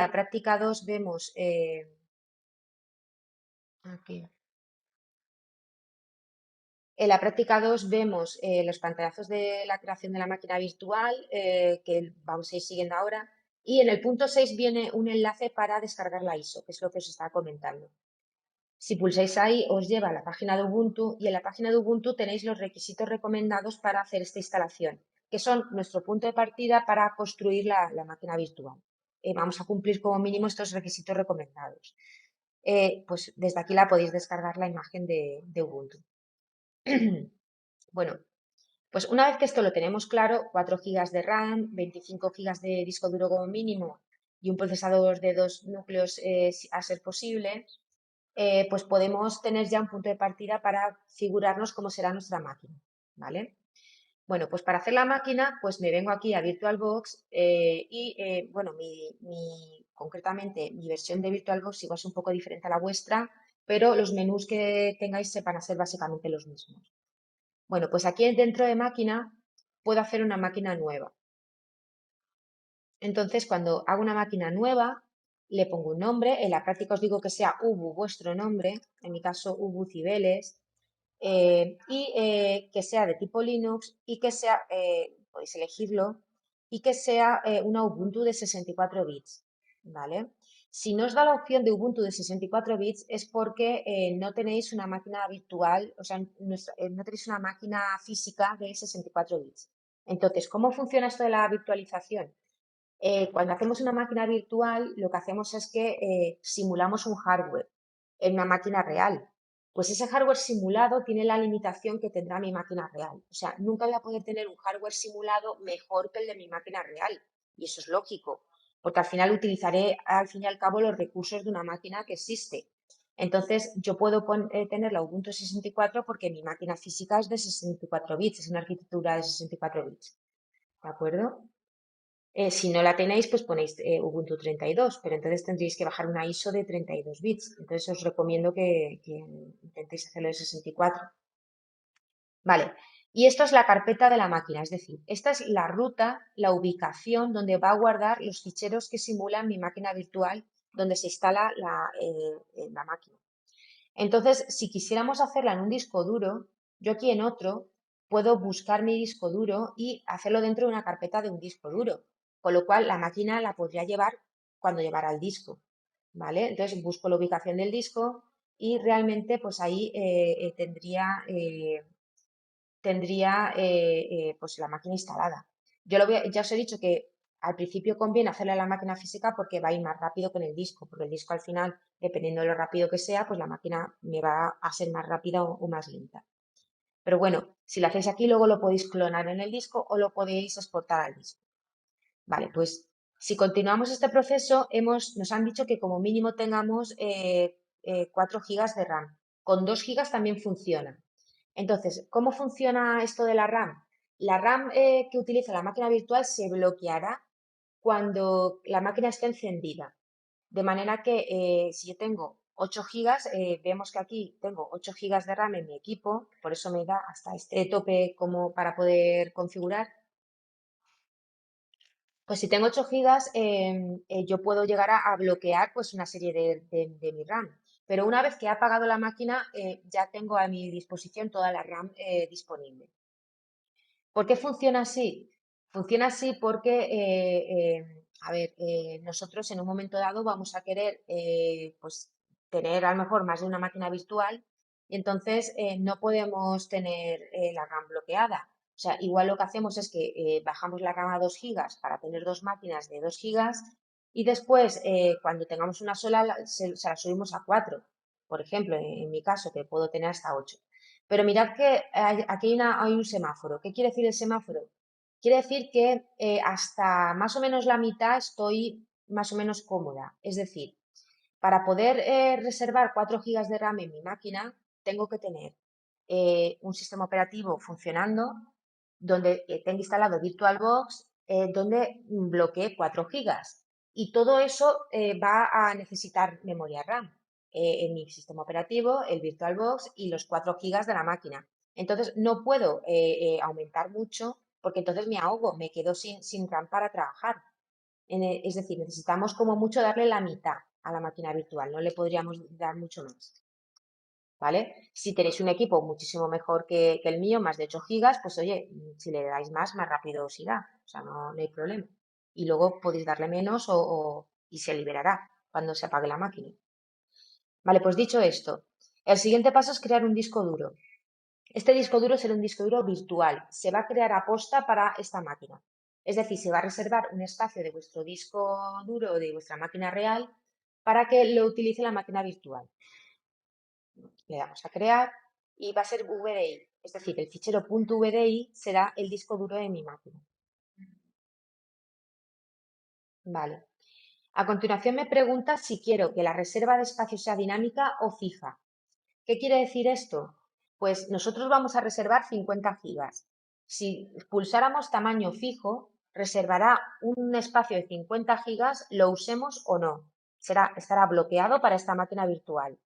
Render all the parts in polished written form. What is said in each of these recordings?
la práctica 2 vemos, aquí. En la práctica 2 vemos los pantallazos de la creación de la máquina virtual, que vamos a ir siguiendo ahora, y en el punto 6 viene un enlace para descargar la ISO, que es lo que os estaba comentando. Si pulsáis ahí, os lleva a la página de Ubuntu y en la página de Ubuntu tenéis los requisitos recomendados para hacer esta instalación, que son nuestro punto de partida para construir la máquina virtual. Vamos a cumplir como mínimo estos requisitos recomendados. Pues desde aquí la podéis descargar la imagen de Ubuntu. Bueno, pues una vez que esto lo tenemos claro, 4 gigas de RAM, 25 gigas de disco duro como mínimo y un procesador de 2 núcleos a ser posible, pues podemos tener ya un punto de partida para figurarnos cómo será nuestra máquina, ¿vale? Bueno, pues para hacer la máquina, pues me vengo aquí a VirtualBox y, bueno, concretamente mi versión de VirtualBox igual es un poco diferente a la vuestra, pero los menús que tengáis van a ser básicamente los mismos. Bueno, pues aquí dentro de máquina puedo hacer una máquina nueva. Entonces, cuando hago una máquina nueva, le pongo un nombre. En la práctica os digo que sea Ubu vuestro nombre, en mi caso Ubu Cibeles, que sea de tipo Linux y que sea, podéis elegirlo, y que sea una Ubuntu de 64 bits, ¿vale? Si no os da la opción de Ubuntu de 64 bits es porque no tenéis una máquina virtual, o sea, no tenéis una máquina física de 64 bits. Entonces, ¿cómo funciona esto de la virtualización? Cuando hacemos una máquina virtual, lo que hacemos es que simulamos un hardware en una máquina real. Pues ese hardware simulado tiene la limitación que tendrá mi máquina real. O sea, nunca voy a poder tener un hardware simulado mejor que el de mi máquina real. Y eso es lógico, porque al final utilizaré, al fin y al cabo, los recursos de una máquina que existe. Entonces, yo puedo tener la Ubuntu 64 porque mi máquina física es de 64 bits, es una arquitectura de 64 bits. ¿De acuerdo? Si no la tenéis, pues ponéis Ubuntu 32, pero entonces tendréis que bajar una ISO de 32 bits. Entonces os recomiendo que intentéis hacerlo de 64. Vale, y esto es la carpeta de la máquina, es decir, esta es la ruta, la ubicación donde va a guardar los ficheros que simulan mi máquina virtual, donde se instala la máquina. Entonces, si quisiéramos hacerla en un disco duro, yo aquí en otro puedo buscar mi disco duro y hacerlo dentro de una carpeta de un disco duro, con lo cual la máquina la podría llevar cuando llevara el disco, ¿vale? Entonces busco la ubicación del disco y realmente pues ahí tendría pues la máquina instalada. Ya os he dicho que al principio conviene hacerla en la máquina física porque va a ir más rápido que en el disco, porque el disco al final, dependiendo de lo rápido que sea, pues la máquina me va a ser más rápida o más lenta. Pero bueno, si lo hacéis aquí, luego lo podéis clonar en el disco o lo podéis exportar al disco. Vale, pues si continuamos este proceso, nos han dicho que como mínimo tengamos 4 gigas de RAM. Con 2 gigas también funciona. Entonces, ¿cómo funciona esto de la RAM? La RAM que utiliza la máquina virtual se bloqueará cuando la máquina esté encendida. De manera que si yo tengo 8 gigas, vemos que aquí tengo 8 gigas de RAM en mi equipo, por eso me da hasta este tope como para poder configurar. Pues si tengo 8 gigas, yo puedo llegar a bloquear pues una serie de mi RAM. Pero una vez que he apagado la máquina, ya tengo a mi disposición toda la RAM disponible. ¿Por qué funciona así? Funciona así porque, a ver, nosotros en un momento dado vamos a querer pues tener a lo mejor más de una máquina virtual y entonces no podemos tener la RAM bloqueada. O sea, igual lo que hacemos es que bajamos la RAM a 2 gigas para tener dos máquinas de 2 gigas y después, cuando tengamos una sola, se la subimos a 4. Por ejemplo, en mi caso, que puedo tener hasta 8. Pero mirad que aquí hay un semáforo. ¿Qué quiere decir el semáforo? Quiere decir que hasta más o menos la mitad estoy más o menos cómoda. Es decir, para poder reservar 4 gigas de RAM en mi máquina, tengo que tener un sistema operativo funcionando donde tenga instalado VirtualBox, donde bloquee 4 gigas. Y todo eso va a necesitar memoria RAM en mi sistema operativo, el VirtualBox y los 4 gigas de la máquina. Entonces, no puedo aumentar mucho porque entonces me ahogo, me quedo sin RAM para trabajar. Es decir, necesitamos como mucho darle la mitad a la máquina virtual, no le podríamos dar mucho más. ¿Vale? Si tenéis un equipo muchísimo mejor que el mío, más de 8 gigas, pues oye, si le dais más rápido os irá, o sea, no hay problema. Y luego podéis darle menos y se liberará cuando se apague la máquina. Vale, pues dicho esto, el siguiente paso es crear un disco duro. Este disco duro será un disco duro virtual, se va a crear a posta para esta máquina. Es decir, se va a reservar un espacio de vuestro disco duro o de vuestra máquina real para que lo utilice la máquina virtual. Le damos a crear y va a ser VDI, es decir, el fichero .vdi será el disco duro de mi máquina. Vale. A continuación me pregunta si quiero que la reserva de espacio sea dinámica o fija. ¿Qué quiere decir esto? Pues nosotros vamos a reservar 50 gigas. Si pulsáramos tamaño fijo, reservará un espacio de 50 gigas, lo usemos o no. Estará bloqueado para esta máquina virtual.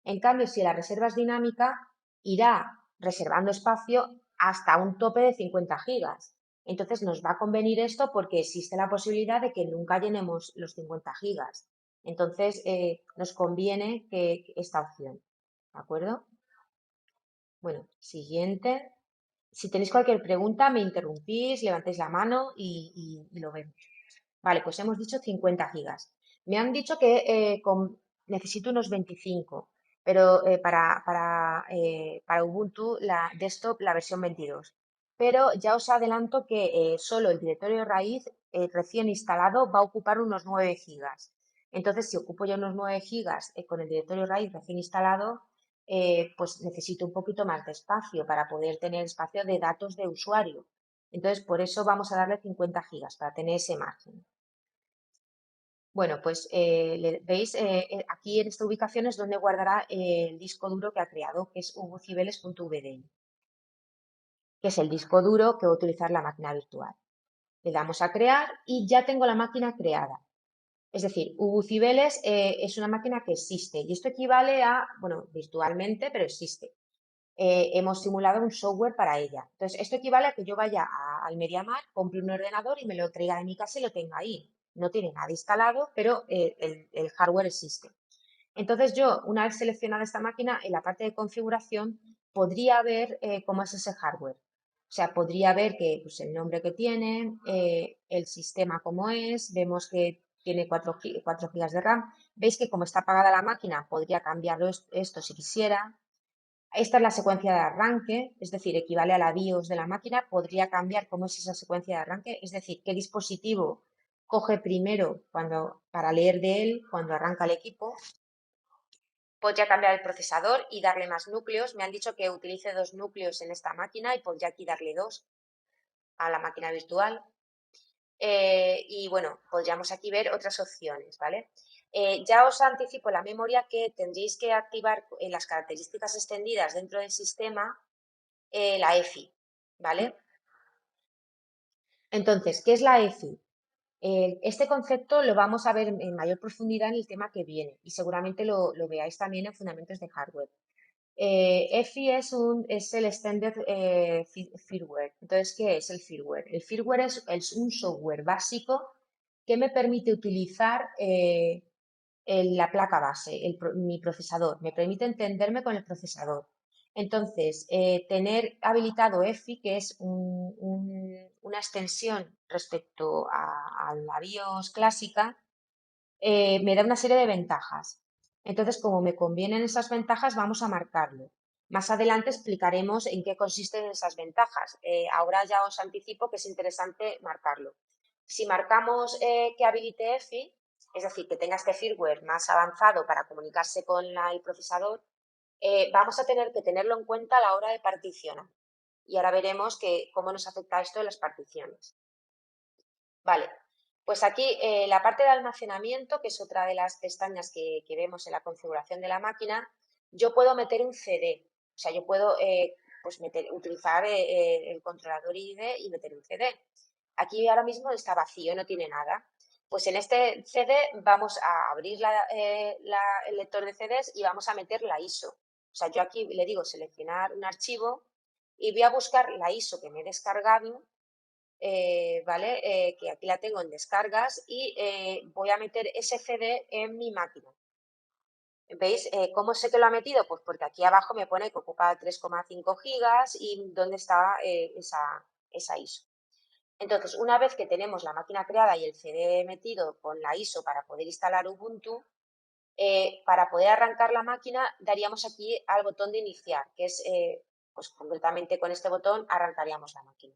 En cambio, si la reserva es dinámica, irá reservando espacio hasta un tope de 50 gigas. Entonces nos va a convenir esto porque existe la posibilidad de que nunca llenemos los 50 gigas. Entonces nos conviene esta opción. ¿De acuerdo? Bueno, siguiente. Si tenéis cualquier pregunta, me interrumpís, levantéis la mano y lo vemos. Vale, pues hemos dicho 50 gigas. Me han dicho que necesito unos 25, pero para Ubuntu, la desktop, la versión 22. Pero ya os adelanto que solo el directorio raíz recién instalado va a ocupar unos 9 gigas. Entonces, si ocupo ya unos 9 gigas con el directorio raíz recién instalado, pues necesito un poquito más de espacio para poder tener espacio de datos de usuario. Entonces, por eso vamos a darle 50 gigas para tener ese margen. Bueno, pues veis, aquí en esta ubicación es donde guardará el disco duro que ha creado, que es ubucibeles.vdi, que es el disco duro que va a utilizar la máquina virtual. Le damos a crear y ya tengo la máquina creada. Es decir, ubucibeles es una máquina que existe y esto equivale a, bueno, virtualmente, pero existe. Hemos simulado un software para ella. Entonces, esto equivale a que yo vaya al MediaMarkt, compre un ordenador y me lo traiga de mi casa y lo tenga ahí. No tiene nada instalado, pero el hardware existe. Entonces, yo, una vez seleccionada esta máquina, en la parte de configuración, podría ver cómo es ese hardware. O sea, podría ver que, pues, el nombre que tiene, el sistema cómo es, vemos que tiene 4 GB de RAM. Veis que como está apagada la máquina, podría cambiarlo esto si quisiera. Esta es la secuencia de arranque, es decir, equivale a la BIOS de la máquina. Podría cambiar cómo es esa secuencia de arranque, es decir, qué dispositivo coge primero para leer de él cuando arranca el equipo. Podría cambiar el procesador y darle más núcleos. Me han dicho que utilice 2 núcleos en esta máquina y podría aquí darle 2 a la máquina virtual. Y bueno, podríamos aquí ver otras opciones, ¿vale? Ya os anticipo la memoria que tendréis que activar en las características extendidas dentro del sistema la EFI, ¿vale? Entonces, ¿qué es la EFI? Este concepto lo vamos a ver en mayor profundidad en el tema que viene y seguramente lo veáis también en Fundamentos de Hardware. EFI es el Extended Firmware. Entonces, ¿qué es el firmware? El firmware es un software básico que me permite utilizar la placa base, mi procesador, me permite entenderme con el procesador. Entonces, tener habilitado EFI, que es una extensión respecto a la BIOS clásica, me da una serie de ventajas. Entonces, como me convienen esas ventajas, vamos a marcarlo. Más adelante explicaremos en qué consisten esas ventajas. Ahora ya os anticipo que es interesante marcarlo. Si marcamos que habilite EFI, es decir, que tenga este firmware más avanzado para comunicarse con el procesador, vamos a tener que tenerlo en cuenta a la hora de particionar. Y ahora veremos cómo nos afecta esto en las particiones. Vale, pues aquí la parte de almacenamiento, que es otra de las pestañas que vemos en la configuración de la máquina, yo puedo meter un CD. O sea, yo puedo pues utilizar el controlador ID y meter un CD. Aquí ahora mismo está vacío, no tiene nada. Pues en este CD vamos a abrir el lector de CDs y vamos a meter la ISO. O sea, yo aquí le digo seleccionar un archivo y voy a buscar la ISO que me he descargado ¿vale? Que aquí la tengo en descargas y voy a meter ese CD en mi máquina. ¿Veis cómo sé que lo ha metido? Pues porque aquí abajo me pone que ocupa 3,5 gigas y dónde está esa ISO. Entonces, una vez que tenemos la máquina creada y el CD metido con la ISO para poder instalar Ubuntu, para poder arrancar la máquina daríamos aquí al botón de iniciar, que es, pues concretamente con este botón arrancaríamos la máquina.